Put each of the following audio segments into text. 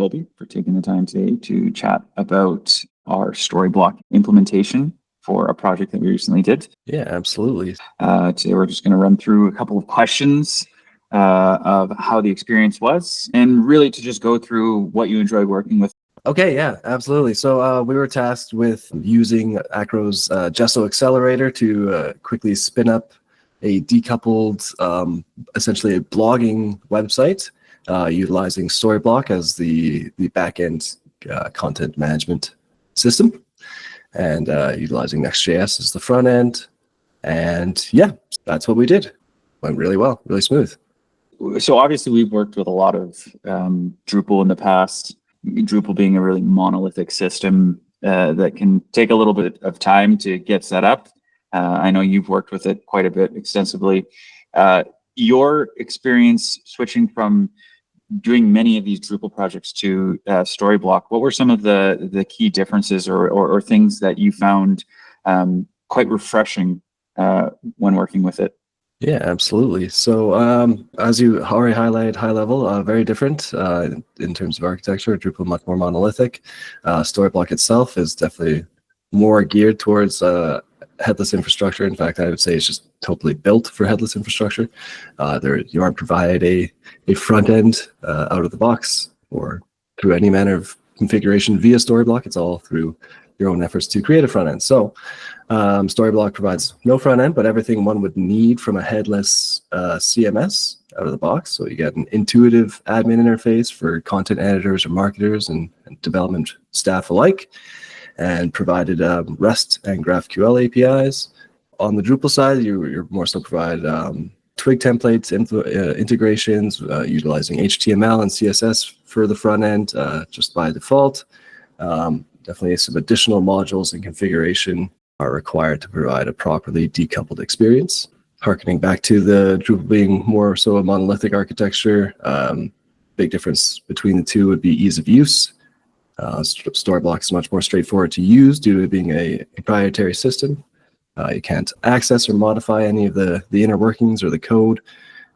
Colby, for taking the time today to chat about our Storyblok implementation for a project that we recently did. Yeah, absolutely. Today we're just going to run through a couple of questions of how the experience was, and really to just go through what you enjoyed working with. Okay, yeah, absolutely. So we were tasked with using Acro's Gesso accelerator to quickly spin up a decoupled, essentially a blogging website, utilizing Storyblok as the backend content management system, and utilizing Next.js as the front end. And yeah, that's what we did. Went really well, really smooth. So obviously we've worked with a lot of Drupal in the past. Drupal being a really monolithic system that can take a little bit of time to get set up. I know you've worked with it quite a bit extensively. Your experience switching from doing many of these Drupal projects to Storyblok, what were some of the key differences or things that you found quite refreshing when working with it? Yeah, absolutely. So as you already highlighted, high level, very different in terms of architecture. Drupal much more monolithic. Storyblok itself is definitely more geared towards headless infrastructure. In fact, I would say it's just totally built for headless infrastructure. You aren't provided a front end out of the box or through any manner of configuration via Storyblok. It's all through your own efforts to create a front end. So Storyblok provides no front end, but everything one would need from a headless CMS out of the box. So you get an intuitive admin interface for content editors or marketers and development staff alike, and provided REST and GraphQL APIs. On the Drupal side, you're more so provide Twig templates, integrations, utilizing HTML and CSS for the front end just by default. Definitely some additional modules and configuration are required to provide a properly decoupled experience. Harkening back to the Drupal being more so a monolithic architecture, big difference between the two would be ease of use. Storyblok is much more straightforward to use due to it being a proprietary system. You can't access or modify any of the inner workings or the code.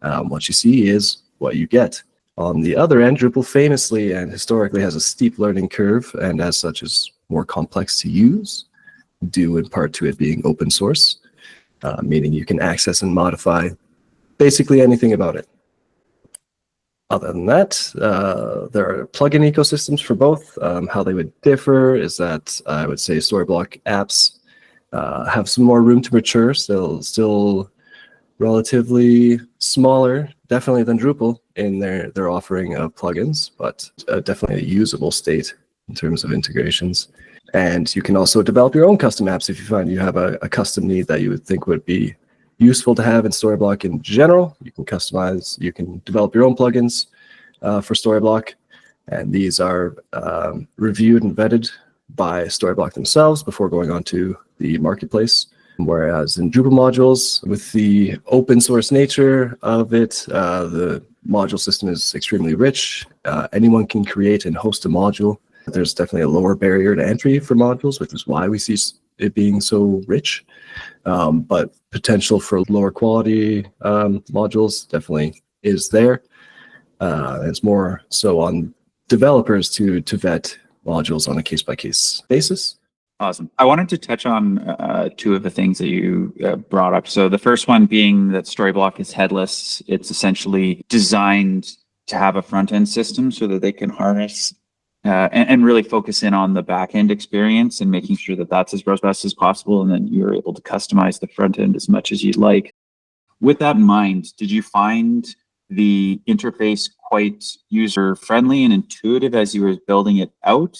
What you see is what you get. On the other end, Drupal famously and historically has a steep learning curve, and as such is more complex to use, due in part to it being open source, meaning you can access and modify basically anything about it. Other than that, there are plugin ecosystems for both. How they would differ is that I would say Storyblok apps have some more room to mature, still relatively smaller, definitely than Drupal in their offering of plugins, but definitely a usable state in terms of integrations. And you can also develop your own custom apps if you find you have a custom need that you would think would be useful to have in Storyblok in general. You can customize, you can develop your own plugins for Storyblok, and these are reviewed and vetted by Storyblok themselves before going on to the marketplace. Whereas in Drupal modules, with the open source nature of it, the module system is extremely rich. Anyone can create and host a module. There's definitely a lower barrier to entry for modules, which is why we see it being so rich. But potential for lower quality modules definitely is there. It's more so on developers to vet modules on a case-by-case basis. Awesome. I wanted to touch on two of the things that you brought up. So the first one being that Storyblok is headless. It's essentially designed to have a front-end system so that they can harness and really focus in on the back-end experience and making sure that that's as robust as possible, and then you're able to customize the front-end as much as you'd like. With that in mind, did you find the interface quite user-friendly and intuitive as you were building it out?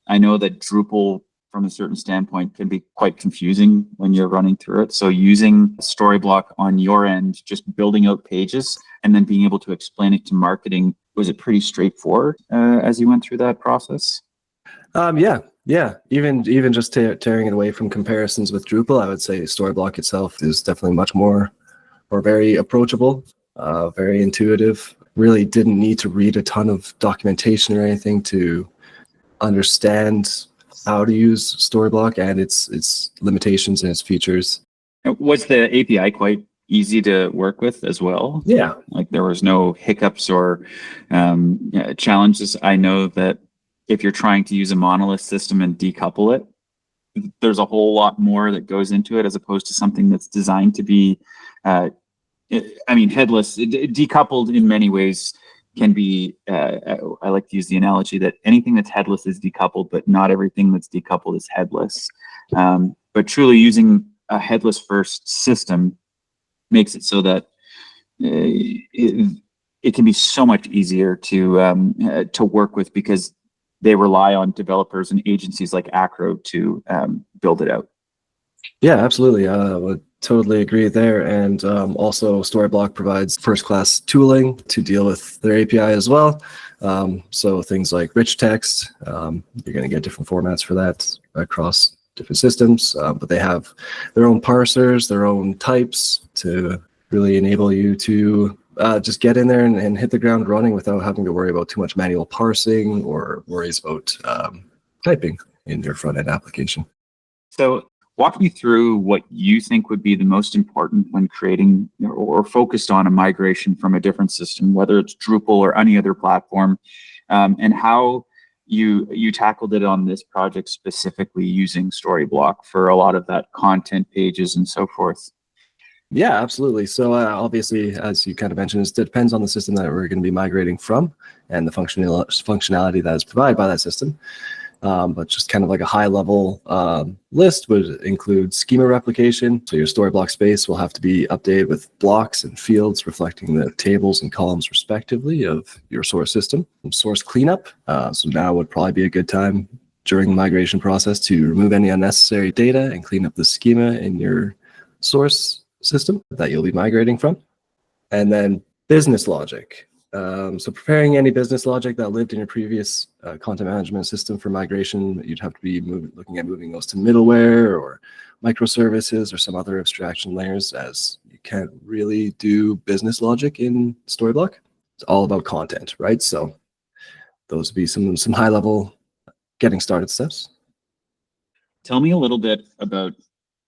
I know that Drupal, from a certain standpoint, can be quite confusing when you're running through it. So using Storyblok on your end, just building out pages and then being able to explain it to marketing, was it pretty straightforward as you went through that process? Yeah. Even just tearing it away from comparisons with Drupal, I would say Storyblok itself is definitely much more or very approachable, very intuitive. Really didn't need to read a ton of documentation or anything to understand how to use Storyblok and its limitations and its features. Was the API quite easy to work with as well. Yeah. Like there was no hiccups or challenges. I know that if you're trying to use a monolith system and decouple it, there's a whole lot more that goes into it as opposed to something that's designed to be, headless. Decoupled in many ways can be, I like to use the analogy that anything that's headless is decoupled, but not everything that's decoupled is headless. But truly using a headless first system makes it so that it can be so much easier to work with, because they rely on developers and agencies like Acro to build it out. Yeah, absolutely. I would totally agree there. And also Storyblok provides first-class tooling to deal with their API as well. So things like rich text, you're going to get different formats for that across different systems, but they have their own parsers, their own types to really enable you to just get in there and hit the ground running without having to worry about too much manual parsing or worries about typing in your front-end application. So walk me through what you think would be the most important when creating or focused on a migration from a different system, whether it's Drupal or any other platform, and how you tackled it on this project specifically using Storyblok for a lot of that content pages and so forth. Yeah, absolutely. So obviously, as you kind of mentioned, it depends on the system that we're going to be migrating from and the functionality that is provided by that system. But just kind of like a high level list would include schema replication. So your Storyblok space will have to be updated with blocks and fields reflecting the tables and columns respectively of your source system. Source cleanup. So now would probably be a good time during the migration process to remove any unnecessary data and clean up the schema in your source system that you'll be migrating from. And then business logic. So preparing any business logic that lived in your previous content management system for migration, you'd have to be looking at moving those to middleware or microservices or some other abstraction layers, as you can't really do business logic in Storyblok. It's all about content, right? So those would be some high level getting started steps. Tell me a little bit about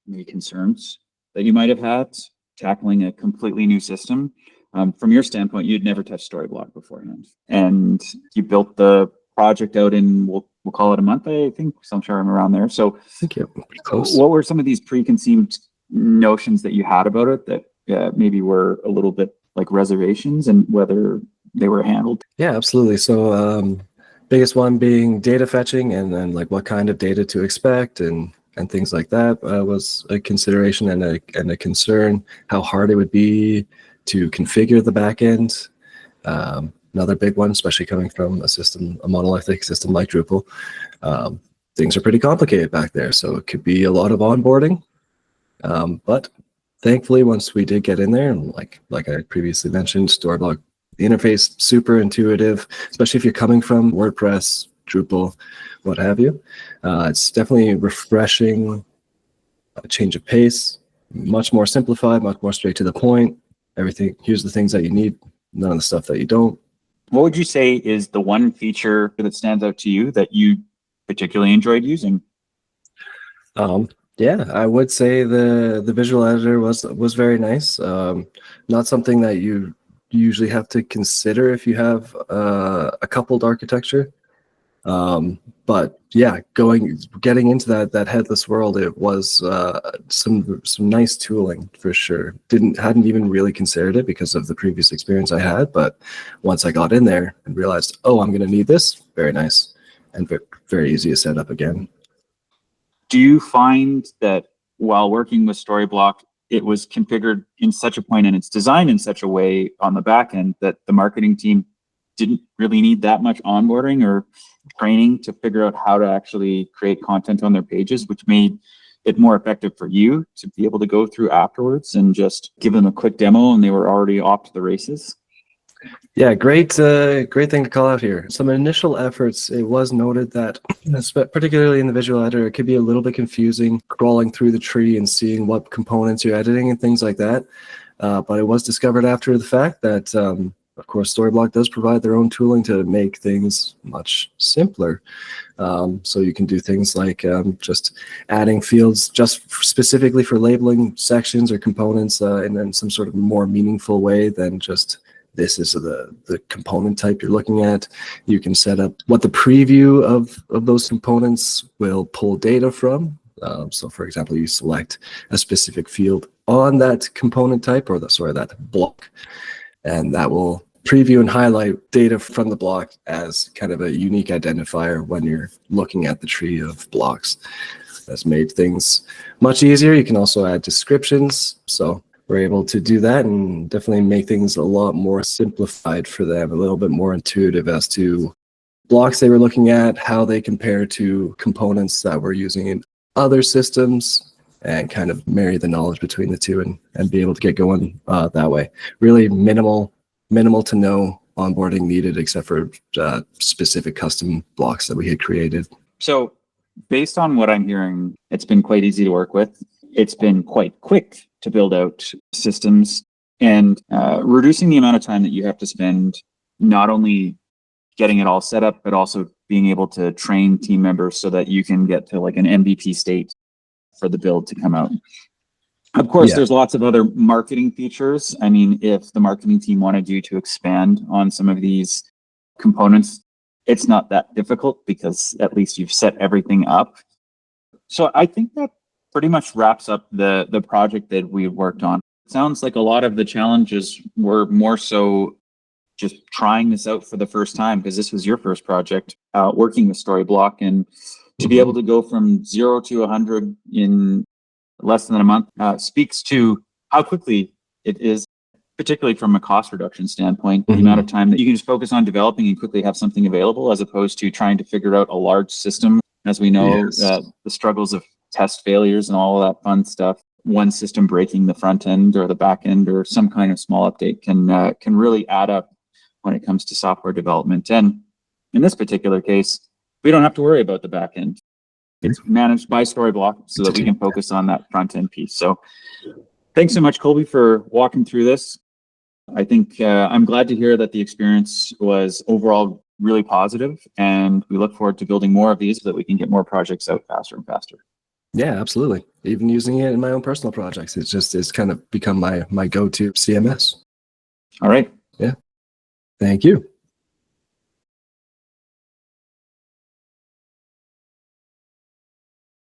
the concerns that you might have had tackling a completely new system. From your standpoint, you'd never touched Storyblok beforehand, and you built the project out in, we'll call it a month, I think, sometime around there. So Thank you. Pretty close. What were some of these preconceived notions that you had about it that maybe were a little bit like reservations, and whether they were handled? Yeah, absolutely. So biggest one being data fetching, and then like what kind of data to expect and things like that was a consideration and a concern. How hard it would be to configure the backend. Another big one, especially coming from a monolithic system like Drupal. Things are pretty complicated back there, so it could be a lot of onboarding. But thankfully, once we did get in there, and like I previously mentioned, Storyblok, the interface super intuitive, especially if you're coming from WordPress, Drupal, what have you. It's definitely refreshing, a change of pace, much more simplified, much more straight to the point. Everything, here's the things that you need, none of the stuff that you don't. What would you say is the one feature that stands out to you that you particularly enjoyed using? Yeah, I would say the visual editor was very nice. Not something that you usually have to consider if you have a coupled architecture. But yeah, getting into that headless world, it was some nice tooling for sure. Hadn't even really considered it because of the previous experience I had, but once I got in there and realized, oh, I'm going to need this, very nice and very easy to set up again. Do you find that while working with Storyblok, it was configured in such a point and it's designed in such a way on the back end that the marketing team didn't really need that much onboarding or training to figure out how to actually create content on their pages, which made it more effective for you to be able to go through afterwards and just give them a quick demo and they were already off to the races? Yeah, great thing to call out here. Some initial efforts, it was noted that, particularly in the visual editor, it could be a little bit confusing crawling through the tree and seeing what components you're editing and things like that. But it was discovered after the fact that of course, Storyblok does provide their own tooling to make things much simpler. So you can do things like just adding fields just specifically for labeling sections or components in some sort of more meaningful way than just this is the component type you're looking at. You can set up what the preview of those components will pull data from. So for example, you select a specific field on that component type, or that block, and that will preview and highlight data from the block as kind of a unique identifier when you're looking at the tree of blocks. That's made things much easier. You can also add descriptions. So we're able to do that and definitely make things a lot more simplified for them, a little bit more intuitive as to blocks they were looking at, how they compare to components that we're using in other systems, and kind of marry the knowledge between the two and be able to get going that way. Really minimal to no onboarding needed, except for specific custom blocks that we had created. So based on what I'm hearing, it's been quite easy to work with. It's been quite quick to build out systems, and reducing the amount of time that you have to spend not only getting it all set up, but also being able to train team members so that you can get to like an MVP state for the build to come out. Of course, there's lots of other marketing features. I mean, if the marketing team wanted you to expand on some of these components, it's not that difficult because at least you've set everything up. So I think that pretty much wraps up the project that we worked on. It sounds like a lot of the challenges were more so just trying this out for the first time, because this was your first project working with Storyblok, and to be able to go from 0 to 100 in less than a month speaks to how quickly it is, particularly from a cost reduction standpoint, the amount of time that you can just focus on developing and quickly have something available, as opposed to trying to figure out a large system. As we know, the struggles of test failures and all of that fun stuff, one system breaking the front end or the back end or some kind of small update can really add up when it comes to software development. And in this particular case, we don't have to worry about the back end. It's managed by Storyblok so that we can focus on that front end piece. So thanks so much, Colby, for walking through this. I think I'm glad to hear that the experience was overall really positive, and we look forward to building more of these so that we can get more projects out faster and faster. Yeah, absolutely. Even using it in my own personal projects, it's kind of become my go-to CMS. All right. Yeah. Thank you.